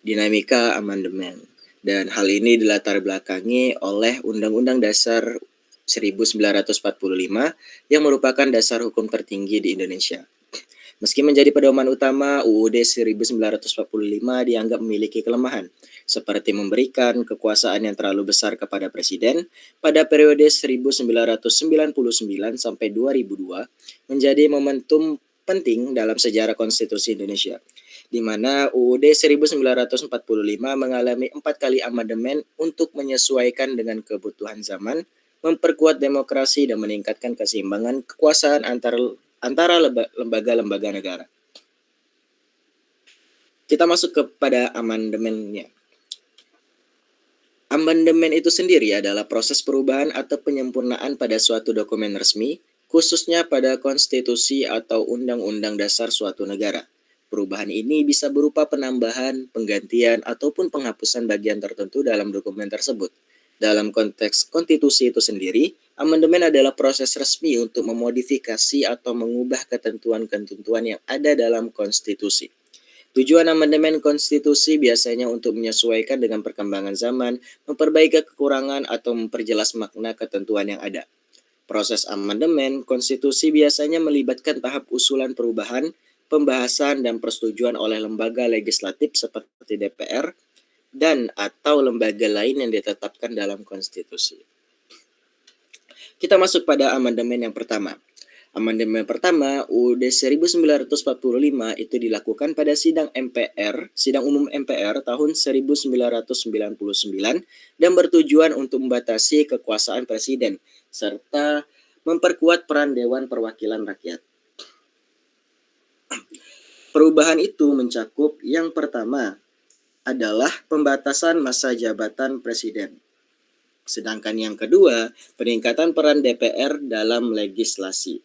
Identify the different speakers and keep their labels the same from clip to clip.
Speaker 1: dinamika amandemen. Dan hal ini dilatar belakangi oleh Undang-Undang Dasar 1945 yang merupakan dasar hukum tertinggi di Indonesia. Meski menjadi pedoman utama, UUD 1945 dianggap memiliki kelemahan, seperti memberikan kekuasaan yang terlalu besar kepada presiden pada periode 1999 sampai 2002 menjadi momentum penting dalam sejarah konstitusi Indonesia, di mana UUD 1945 mengalami 4 kali amandemen untuk menyesuaikan dengan kebutuhan zaman, memperkuat demokrasi dan meningkatkan keseimbangan kekuasaan antara lembaga-lembaga negara. Kita masuk kepada amandemennya. Amandemen itu sendiri adalah proses perubahan atau penyempurnaan pada suatu dokumen resmi, khususnya pada konstitusi atau undang-undang dasar suatu negara. Perubahan ini bisa berupa penambahan, penggantian, ataupun penghapusan bagian tertentu dalam dokumen tersebut. Dalam konteks konstitusi itu sendiri, amandemen adalah proses resmi untuk memodifikasi atau mengubah ketentuan-ketentuan yang ada dalam konstitusi. Tujuan amandemen konstitusi biasanya untuk menyesuaikan dengan perkembangan zaman, memperbaiki kekurangan, atau memperjelas makna ketentuan yang ada. Proses amandemen konstitusi biasanya melibatkan tahap usulan perubahan, pembahasan, dan persetujuan oleh lembaga legislatif seperti DPR dan atau lembaga lain yang ditetapkan dalam konstitusi. Kita masuk pada amandemen yang pertama. Amandemen pertama UUD 1945 itu dilakukan pada Sidang Umum MPR tahun 1999 dan bertujuan untuk membatasi kekuasaan presiden serta memperkuat peran Dewan Perwakilan Rakyat. Perubahan itu mencakup yang pertama adalah pembatasan masa jabatan presiden. Sedangkan yang kedua, peningkatan peran DPR dalam legislasi.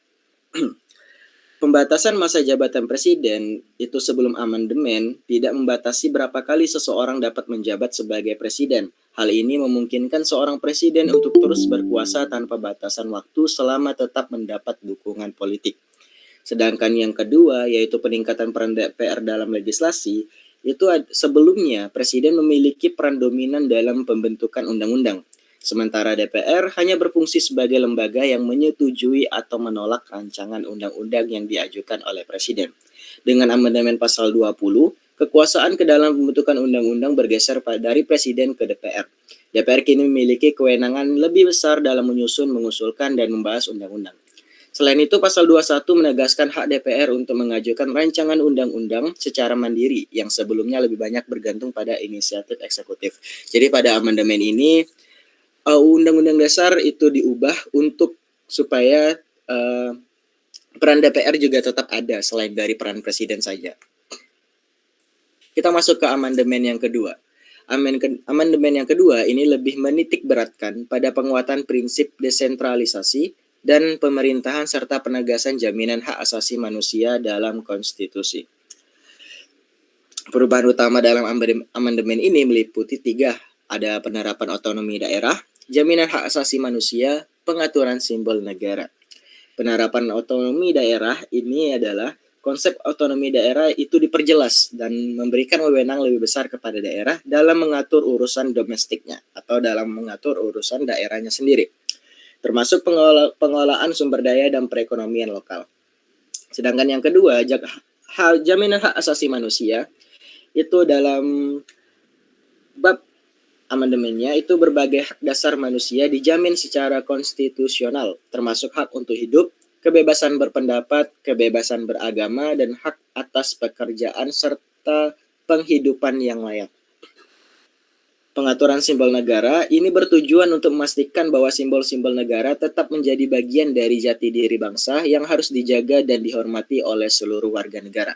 Speaker 1: Pembatasan masa jabatan presiden itu sebelum amandemen tidak membatasi berapa kali seseorang dapat menjabat sebagai presiden. Hal ini memungkinkan seorang presiden untuk terus berkuasa tanpa batasan waktu selama tetap mendapat dukungan politik. Sedangkan yang kedua, yaitu peningkatan peran DPR dalam legislasi, itu sebelumnya presiden memiliki peran dominan dalam pembentukan undang-undang. Sementara DPR hanya berfungsi sebagai lembaga yang menyetujui atau menolak rancangan undang-undang yang diajukan oleh presiden. Dengan amandemen pasal 20, kekuasaan ke dalam pembentukan undang-undang bergeser dari presiden ke DPR. DPR kini memiliki kewenangan lebih besar dalam menyusun, mengusulkan, dan membahas undang-undang. Selain itu, pasal 21 menegaskan hak DPR untuk mengajukan rancangan undang-undang secara mandiri yang sebelumnya lebih banyak bergantung pada inisiatif eksekutif. Jadi pada amandemen ini Undang-Undang Dasar itu diubah untuk supaya peran DPR juga tetap ada selain dari peran presiden saja. Kita masuk ke amandemen yang kedua. Amandemen yang kedua ini lebih menitik beratkan pada penguatan prinsip desentralisasi dan pemerintahan serta penegasan jaminan hak asasi manusia dalam konstitusi. Perubahan utama dalam amandemen ini meliputi 3. Ada penerapan otonomi daerah, jaminan hak asasi manusia, pengaturan simbol negara. Penerapan otonomi daerah ini adalah konsep otonomi daerah itu diperjelas dan memberikan wewenang lebih besar kepada daerah dalam mengatur urusan domestiknya atau dalam mengatur urusan daerahnya sendiri, termasuk pengelolaan sumber daya dan perekonomian lokal. Sedangkan yang kedua, jaminan hak asasi manusia itu dalam bab amandemennya itu berbagai hak dasar manusia dijamin secara konstitusional, termasuk hak untuk hidup, kebebasan berpendapat, kebebasan beragama, dan hak atas pekerjaan serta penghidupan yang layak. Pengaturan simbol negara ini bertujuan untuk memastikan bahwa simbol-simbol negara tetap menjadi bagian dari jati diri bangsa yang harus dijaga dan dihormati oleh seluruh warga negara.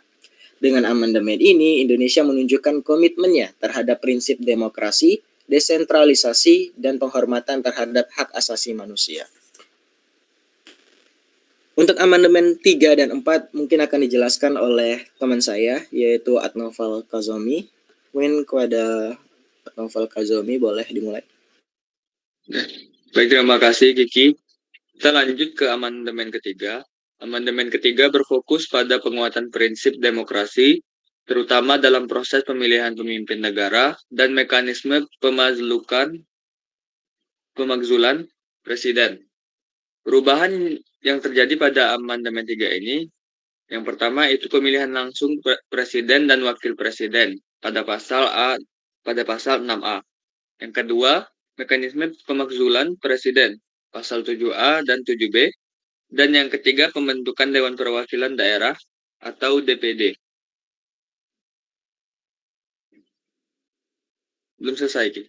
Speaker 1: Dengan amandemen ini, Indonesia menunjukkan komitmennya terhadap prinsip demokrasi, desentralisasi, dan penghormatan terhadap hak asasi manusia. Untuk amandemen 3 dan 4 mungkin akan dijelaskan oleh teman saya, yaitu Adnoval Kazomi. Mungkin kepada Adnoval Kazomi boleh dimulai.
Speaker 2: Baik, terima kasih Kiki. Kita lanjut ke amandemen ketiga. Amandemen ketiga berfokus pada penguatan prinsip demokrasi, terutama dalam proses pemilihan pemimpin negara dan mekanisme pemakzulan presiden. Perubahan yang terjadi pada amandemen 3 ini, yang pertama itu pemilihan langsung presiden dan wakil presiden pada pasal 6A. Yang kedua, mekanisme pemakzulan presiden pasal 7A dan 7B. Dan yang ketiga, pembentukan Dewan Perwakilan Daerah atau DPD. Belum selesai, Ki.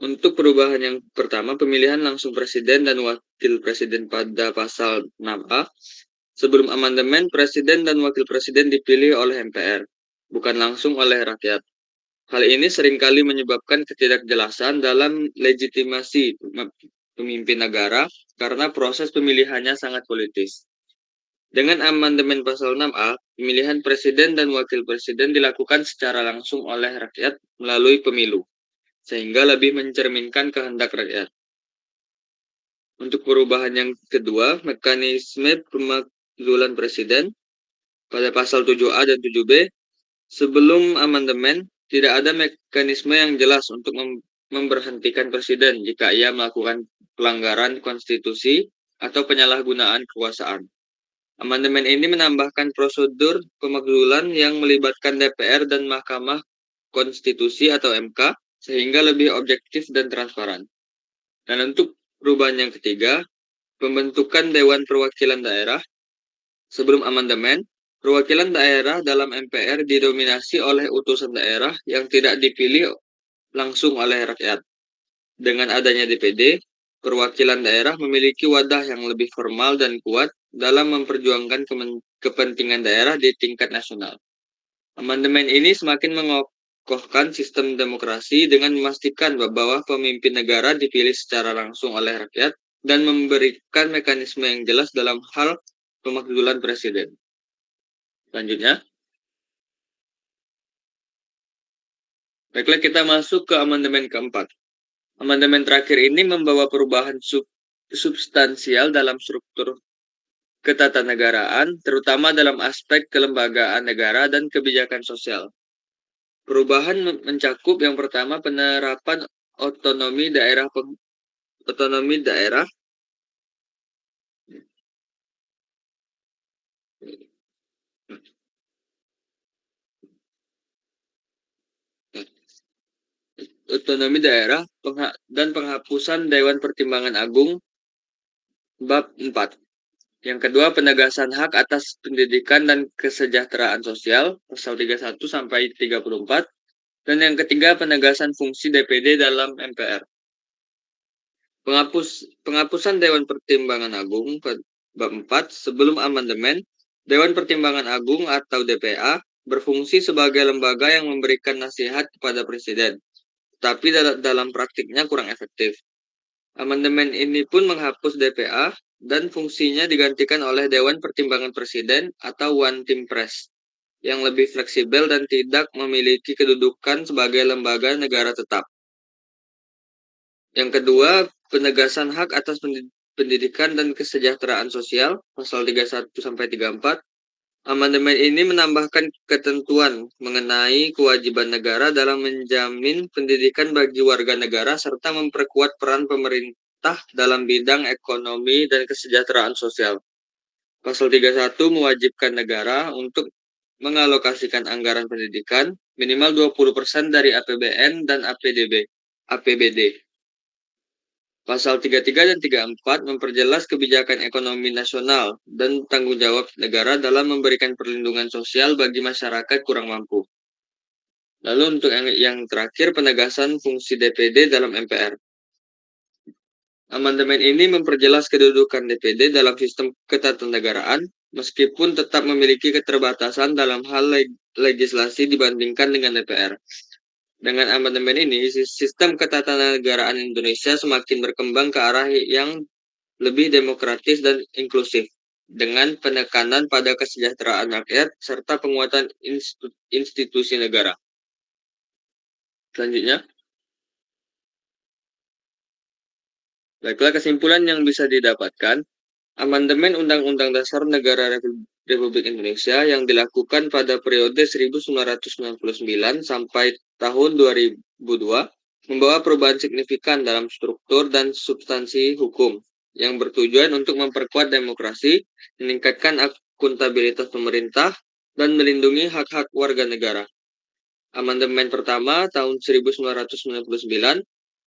Speaker 2: Untuk perubahan yang pertama, pemilihan langsung presiden dan wakil presiden pada pasal 6A. Sebelum amandemen, presiden dan wakil presiden dipilih oleh MPR, bukan langsung oleh rakyat. Hal ini seringkali menyebabkan ketidakjelasan dalam legitimasi pemimpin negara karena proses pemilihannya sangat politis. Dengan amandemen pasal 6A, pemilihan presiden dan wakil presiden dilakukan secara langsung oleh rakyat melalui pemilu, sehingga lebih mencerminkan kehendak rakyat. Untuk perubahan yang kedua, mekanisme pemakzulan presiden pada pasal 7A dan 7B, sebelum amandemen, tidak ada mekanisme yang jelas untuk memberhentikan presiden jika ia melakukan pelanggaran konstitusi atau penyalahgunaan kekuasaan. Amandemen ini menambahkan prosedur pemakzulan yang melibatkan DPR dan Mahkamah Konstitusi atau MK, sehingga lebih objektif dan transparan. Dan untuk perubahan yang ketiga, pembentukan Dewan Perwakilan Daerah. Sebelum amandemen, perwakilan daerah dalam MPR didominasi oleh utusan daerah yang tidak dipilih langsung oleh rakyat. Dengan adanya DPD, perwakilan daerah memiliki wadah yang lebih formal dan kuat dalam memperjuangkan kepentingan daerah di tingkat nasional. Amandemen ini semakin mengokohkan sistem demokrasi dengan memastikan bahwa pemimpin negara dipilih secara langsung oleh rakyat dan memberikan mekanisme yang jelas dalam hal pemakzulan presiden. Selanjutnya, baiklah kita masuk ke amandemen keempat. Amandemen terakhir ini membawa perubahan substansial dalam struktur ketatanegaraan, terutama dalam aspek kelembagaan negara dan kebijakan sosial. Perubahan mencakup yang pertama penerapan otonomi daerah. Otonomi daerah dan penghapusan Dewan Pertimbangan Agung bab 4. Yang kedua, penegasan hak atas pendidikan dan kesejahteraan sosial pasal 31 sampai 34. Dan yang ketiga, penegasan fungsi DPD dalam MPR. Penghapusan Dewan Pertimbangan Agung bab 4. Sebelum amandemen, Dewan Pertimbangan Agung atau DPA berfungsi sebagai lembaga yang memberikan nasihat kepada presiden, tapi dalam praktiknya kurang efektif. Amandemen ini pun menghapus DPA dan fungsinya digantikan oleh Dewan Pertimbangan Presiden atau One Team Press yang lebih fleksibel dan tidak memiliki kedudukan sebagai lembaga negara tetap. Yang kedua, penegasan hak atas pendidikan dan kesejahteraan sosial pasal 31 sampai 34. Amandemen ini menambahkan ketentuan mengenai kewajiban negara dalam menjamin pendidikan bagi warga negara serta memperkuat peran pemerintah dalam bidang ekonomi dan kesejahteraan sosial. Pasal 31 mewajibkan negara untuk mengalokasikan anggaran pendidikan minimal 20% dari APBN dan APBD. Pasal 33 dan 34 memperjelas kebijakan ekonomi nasional dan tanggung jawab negara dalam memberikan perlindungan sosial bagi masyarakat kurang mampu. Lalu untuk yang terakhir, penegasan fungsi DPD dalam MPR. Amandemen ini memperjelas kedudukan DPD dalam sistem ketatanegaraan, meskipun tetap memiliki keterbatasan dalam hal legislasi dibandingkan dengan DPR. Dengan amandemen ini, sistem ketatanegaraan Indonesia semakin berkembang ke arah yang lebih demokratis dan inklusif, dengan penekanan pada kesejahteraan rakyat serta penguatan institusi negara. Selanjutnya, baiklah kesimpulan yang bisa didapatkan. Amandemen Undang-Undang Dasar Negara Republik Indonesia yang dilakukan pada periode 1999 sampai tahun 2002 membawa perubahan signifikan dalam struktur dan substansi hukum yang bertujuan untuk memperkuat demokrasi, meningkatkan akuntabilitas pemerintah, dan melindungi hak-hak warga negara. Amandemen pertama tahun 1999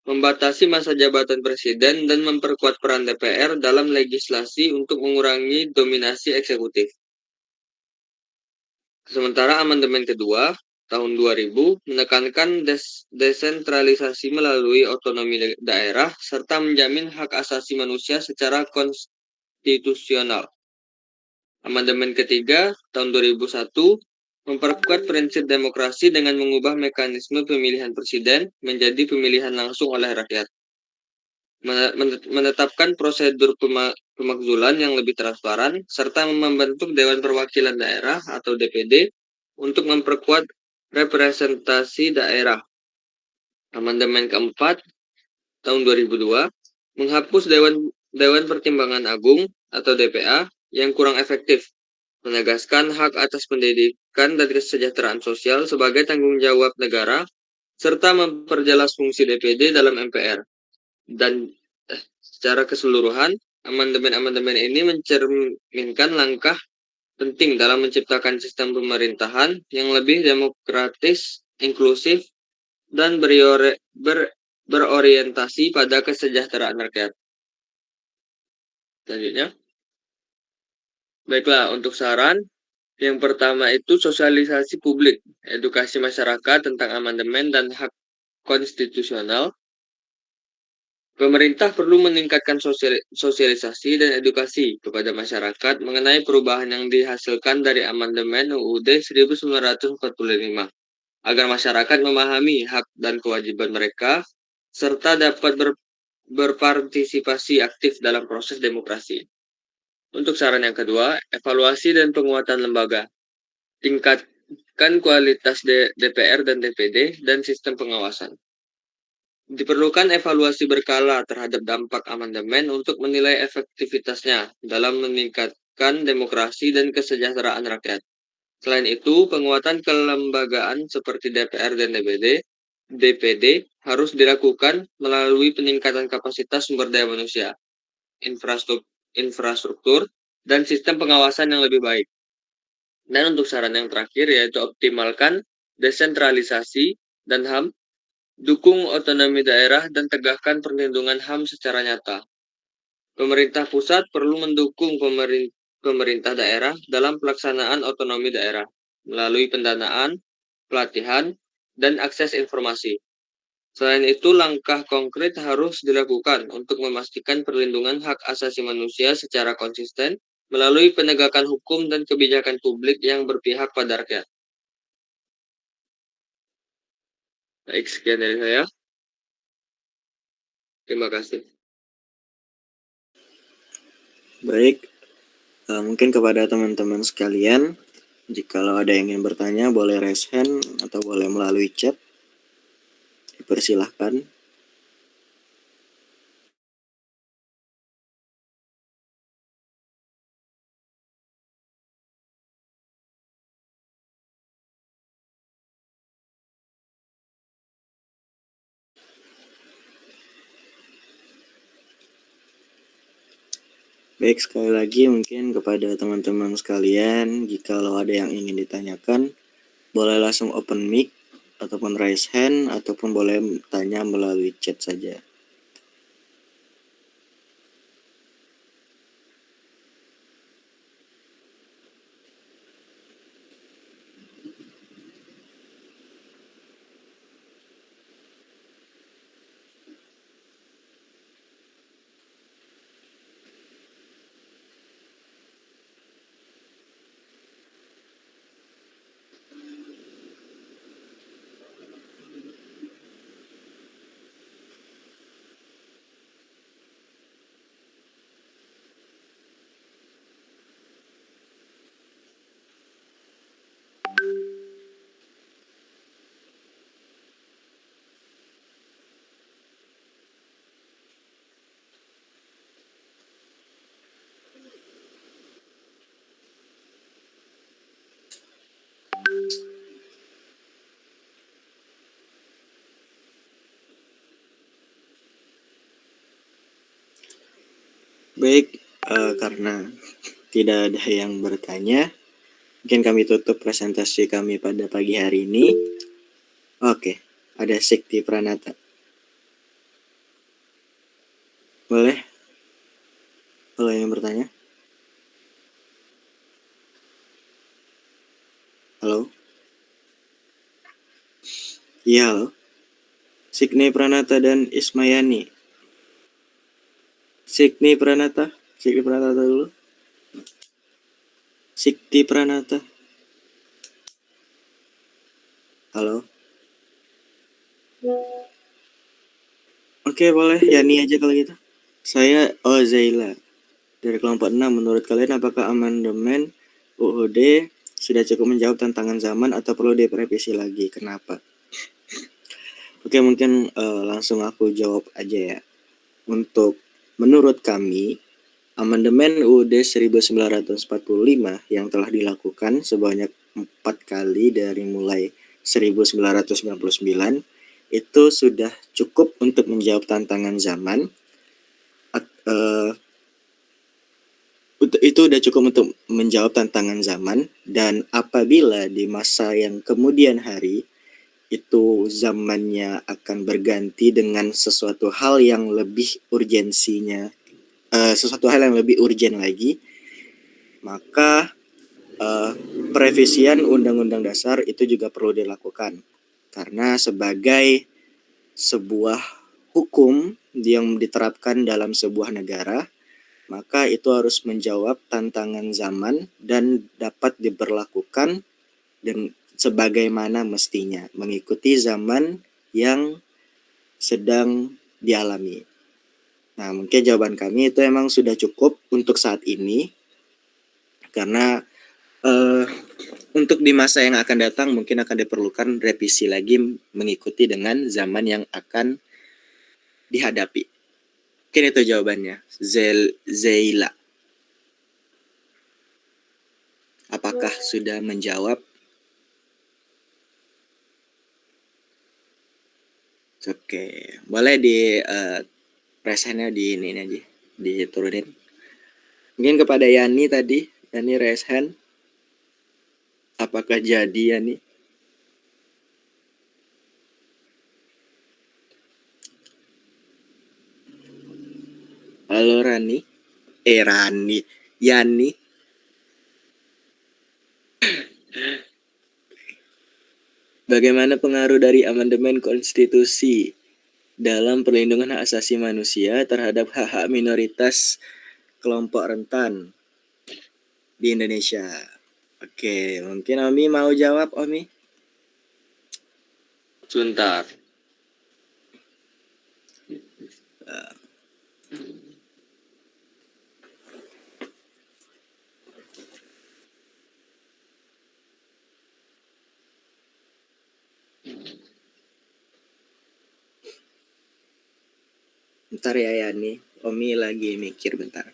Speaker 2: membatasi masa jabatan presiden dan memperkuat peran DPR dalam legislasi untuk mengurangi dominasi eksekutif. Sementara amandemen kedua tahun 2000 menekankan desentralisasi melalui otonomi daerah serta menjamin hak asasi manusia secara konstitusional. Amandemen ketiga tahun 2001 memperkuat prinsip demokrasi dengan mengubah mekanisme pemilihan presiden menjadi pemilihan langsung oleh rakyat. Menetapkan prosedur pemakzulan yang lebih transparan, serta membentuk Dewan Perwakilan Daerah atau DPD untuk memperkuat representasi daerah. Amandemen keempat tahun 2002 menghapus Dewan Pertimbangan Agung atau DPA yang kurang efektif, menegaskan hak atas pendidikan dan kesejahteraan sosial sebagai tanggung jawab negara, serta memperjelas fungsi DPD dalam MPR. Dan secara keseluruhan, amandemen-amandemen ini mencerminkan langkah penting dalam menciptakan sistem pemerintahan yang lebih demokratis, inklusif, dan berorientasi pada kesejahteraan rakyat. Selanjutnya, baiklah untuk saran. Yang pertama itu sosialisasi publik, edukasi masyarakat tentang amandemen dan hak konstitusional. Pemerintah perlu meningkatkan sosialisasi dan edukasi kepada masyarakat mengenai perubahan yang dihasilkan dari amandemen UUD 1945, agar masyarakat memahami hak dan kewajiban mereka, serta dapat berpartisipasi aktif dalam proses demokrasi. Untuk saran yang kedua, evaluasi dan penguatan lembaga. Tingkatkan kualitas DPR dan DPD dan sistem pengawasan. Diperlukan evaluasi berkala terhadap dampak amandemen untuk menilai efektivitasnya dalam meningkatkan demokrasi dan kesejahteraan rakyat. Selain itu, penguatan kelembagaan seperti DPR dan DPD harus dilakukan melalui peningkatan kapasitas sumber daya manusia, infrastruktur, dan sistem pengawasan yang lebih baik. Dan untuk saran yang terakhir yaitu optimalkan desentralisasi dan HAM, dukung otonomi daerah dan tegakkan perlindungan HAM secara nyata. Pemerintah pusat perlu mendukung pemerintah daerah dalam pelaksanaan otonomi daerah melalui pendanaan, pelatihan, dan akses informasi. Selain itu, langkah konkret harus dilakukan untuk memastikan perlindungan hak asasi manusia secara konsisten melalui penegakan hukum dan kebijakan publik yang berpihak pada rakyat. Baik, sekian dari saya. Terima kasih.
Speaker 1: Baik, mungkin kepada teman-teman sekalian, jikalau ada yang ingin bertanya boleh raise hand atau boleh melalui chat. Dipersilahkan. Baik, sekali lagi mungkin kepada teman-teman sekalian, jikalau ada yang ingin ditanyakan, boleh langsung open mic, ataupun raise hand, ataupun boleh tanya melalui chat saja. Baik, karena tidak ada yang bertanya, mungkin kami tutup presentasi kami pada pagi hari ini. Oke, ada Sikti Pranata. Boleh? Kalau yang bertanya? Halo? Iya, halo. Sikni Pranata dan Ismayani. Sikni Pranata. Sikti Pranata dulu. Sikti Pranata. Halo? Oke, boleh. Yani aja kalau gitu. Saya Zaila. Dari kelompok 6, menurut kalian apakah amandemen UUD sudah cukup menjawab tantangan zaman atau perlu direvisi lagi? Kenapa? Oke, mungkin langsung aku jawab aja ya. Untuk menurut kami, amandemen UUD 1945 yang telah dilakukan sebanyak 4 kali dari mulai 1999 itu sudah cukup untuk menjawab tantangan zaman. Itu udah cukup untuk menjawab tantangan zaman, dan apabila di masa yang kemudian hari itu zamannya akan berganti dengan sesuatu hal yang lebih urgensinya, sesuatu hal yang lebih urgen lagi, maka perevisian Undang-Undang Dasar itu juga perlu dilakukan. Karena sebagai sebuah hukum yang diterapkan dalam sebuah negara, maka itu harus menjawab tantangan zaman dan dapat diberlakukan dan sebagaimana mestinya, mengikuti zaman yang sedang dialami. Nah, mungkin jawaban kami itu emang sudah cukup untuk saat ini, karena untuk di masa yang akan datang mungkin akan diperlukan revisi lagi mengikuti dengan zaman yang akan dihadapi. Mungkin itu jawabannya. Zeila. Apakah sudah menjawab? Oke, boleh di resennya di ini aja, diturunin. Mungkin kepada Yani tadi, Yani raise hand. Apakah jadi Yani? Halo Rani. Rani. Yani. Bagaimana pengaruh dari amandemen konstitusi dalam perlindungan hak asasi manusia terhadap hak-hak minoritas kelompok rentan di Indonesia? Oke, mungkin Omi mau jawab, Omi?
Speaker 2: Sebentar.
Speaker 1: Bentar ya Yani, Omi lagi mikir bentar.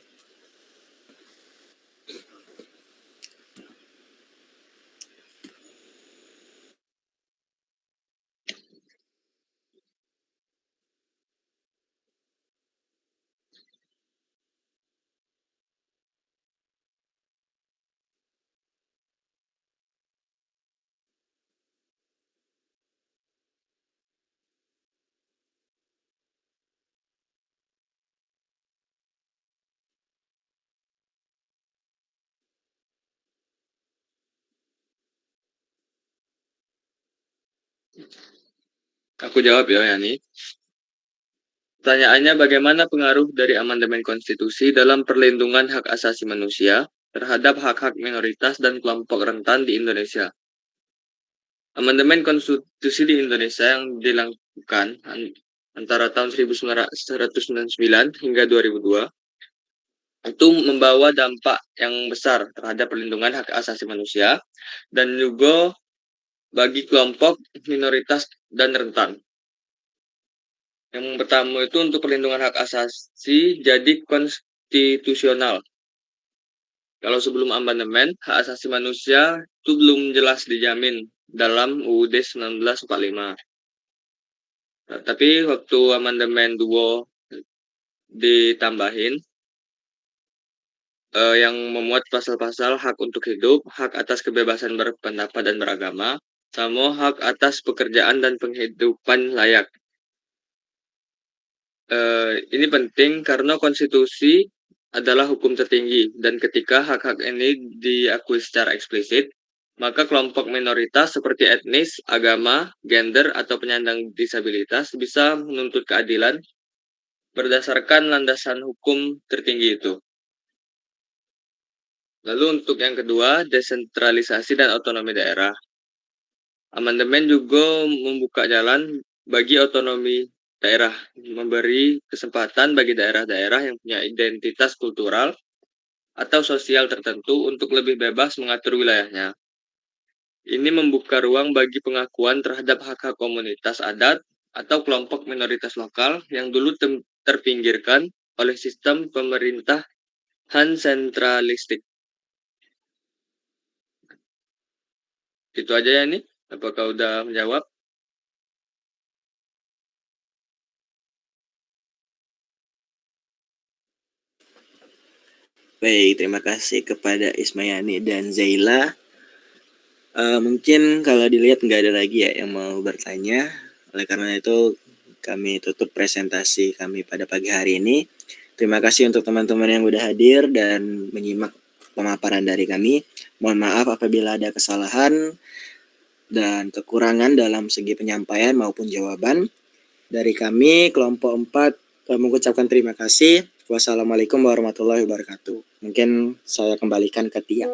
Speaker 2: Aku jawab ya, Yani. Pertanyaannya, bagaimana pengaruh dari amandemen konstitusi dalam perlindungan hak asasi manusia terhadap hak-hak minoritas dan kelompok rentan di Indonesia? Amandemen konstitusi di Indonesia yang dilakukan antara tahun 1999 hingga 2002 itu membawa dampak yang besar terhadap perlindungan hak asasi manusia dan juga bagi kelompok minoritas dan rentan. Yang pertama itu untuk perlindungan hak asasi jadi konstitusional. Kalau sebelum amandemen, hak asasi manusia itu belum jelas dijamin dalam UUD 1945. Nah, tapi waktu amandemen 2 ditambahin, yang memuat pasal-pasal hak untuk hidup, hak atas kebebasan berpendapat dan beragama, sama hak atas pekerjaan dan penghidupan layak. Ini penting karena konstitusi adalah hukum tertinggi dan ketika hak-hak ini diakui secara eksplisit, maka kelompok minoritas seperti etnis, agama, gender, atau penyandang disabilitas bisa menuntut keadilan berdasarkan landasan hukum tertinggi itu. Lalu untuk yang kedua, desentralisasi dan otonomi daerah. Amandemen juga membuka jalan bagi otonomi daerah, memberi kesempatan bagi daerah-daerah yang punya identitas kultural atau sosial tertentu untuk lebih bebas mengatur wilayahnya. Ini membuka ruang bagi pengakuan terhadap hak-hak komunitas adat atau kelompok minoritas lokal yang dulu terpinggirkan oleh sistem pemerintahan sentralistik. Itu aja ya nih. Apakah udah menjawab?
Speaker 1: Baik, terima kasih kepada Ismayani dan Zaila. Mungkin kalau dilihat nggak ada lagi ya yang mau bertanya. Oleh karena itu kami tutup presentasi kami pada pagi hari ini. Terima kasih untuk teman-teman yang udah hadir dan menyimak pemaparan dari kami. Mohon maaf apabila ada kesalahan dan kekurangan dalam segi penyampaian maupun jawaban. Dari kami kelompok 4 mengucapkan terima kasih. Wassalamualaikum warahmatullahi wabarakatuh. Mungkin saya kembalikan ke Tia.